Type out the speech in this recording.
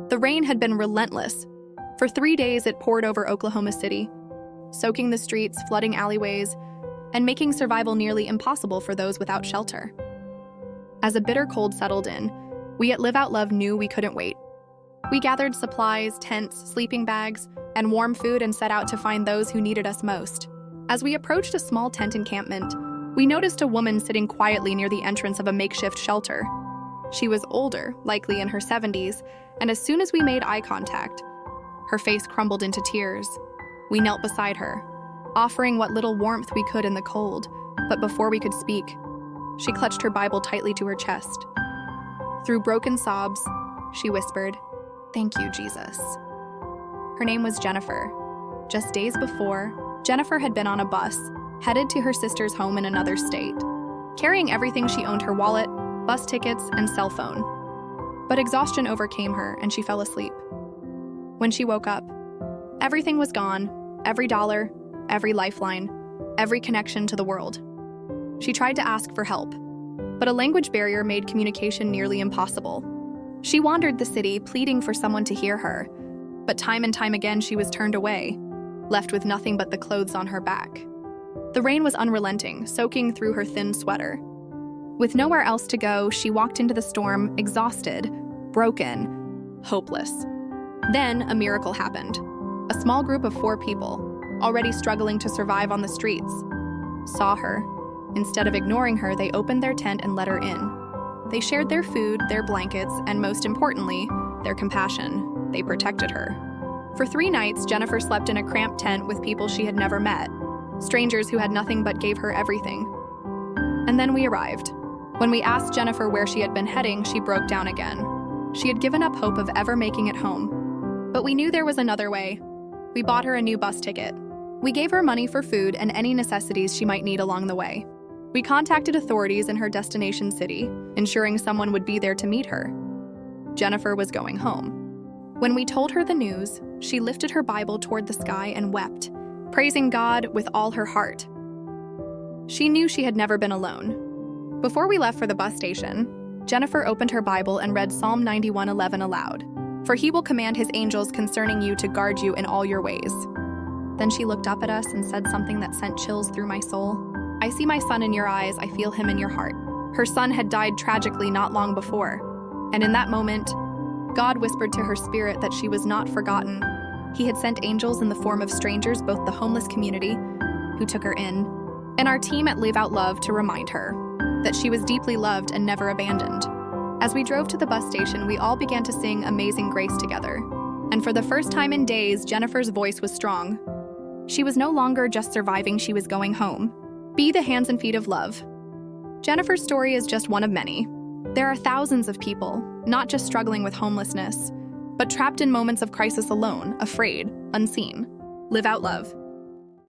The rain had been relentless. For 3 days, it poured over Oklahoma City, soaking the streets, flooding alleyways, and making survival nearly impossible for those without shelter. As a bitter cold settled in, we at Live Out Love knew we couldn't wait. We gathered supplies, tents, sleeping bags, and warm food and set out to find those who needed us most. As we approached a small tent encampment, we noticed a woman sitting quietly near the entrance of a makeshift shelter. She was older, likely in her 70s, and as soon as we made eye contact, her face crumbled into tears. We knelt beside her, offering what little warmth we could in the cold, but before we could speak, she clutched her Bible tightly to her chest. Through broken sobs, she whispered, "Thank you, Jesus." Her name was Jennifer. Just days before, Jennifer had been on a bus, headed to her sister's home in another state, carrying everything she owned: her wallet, bus tickets, and cell phone. But exhaustion overcame her and she fell asleep. When she woke up, everything was gone, every dollar, every lifeline, every connection to the world. She tried to ask for help, but a language barrier made communication nearly impossible. She wandered the city, pleading for someone to hear her, but time and time again she was turned away, left with nothing but the clothes on her back. The rain was unrelenting, soaking through her thin sweater. With nowhere else to go, she walked into the storm, exhausted, broken, hopeless. Then a miracle happened. A small group of 4 people, already struggling to survive on the streets, saw her. Instead of ignoring her, they opened their tent and let her in. They shared their food, their blankets, and most importantly, their compassion. They protected her. For 3 nights, Jennifer slept in a cramped tent with people she had never met, strangers who had nothing but gave her everything. And then we arrived. When we asked Jennifer where she had been heading, she broke down again. She had given up hope of ever making it home. But we knew there was another way. We bought her a new bus ticket. We gave her money for food and any necessities she might need along the way. We contacted authorities in her destination city, ensuring someone would be there to meet her. Jennifer was going home. When we told her the news, she lifted her Bible toward the sky and wept, praising God with all her heart. She knew she had never been alone. Before we left for the bus station, Jennifer opened her Bible and read Psalm 91:11 aloud. "For he will command his angels concerning you to guard you in all your ways." Then she looked up at us and said something that sent chills through my soul. "I see my son in your eyes, I feel him in your heart." Her son had died tragically not long before, and in that moment, God whispered to her spirit that she was not forgotten. He had sent angels in the form of strangers, both the homeless community, who took her in, and our team at Live Out Love to remind her that she was deeply loved and never abandoned. As we drove to the bus station, we all began to sing Amazing Grace together. And for the first time in days, Jennifer's voice was strong. She was no longer just surviving, she was going home. Be the hands and feet of love. Jennifer's story is just one of many. There are thousands of people, not just struggling with homelessness, but trapped in moments of crisis alone, afraid, unseen. Live Out Love.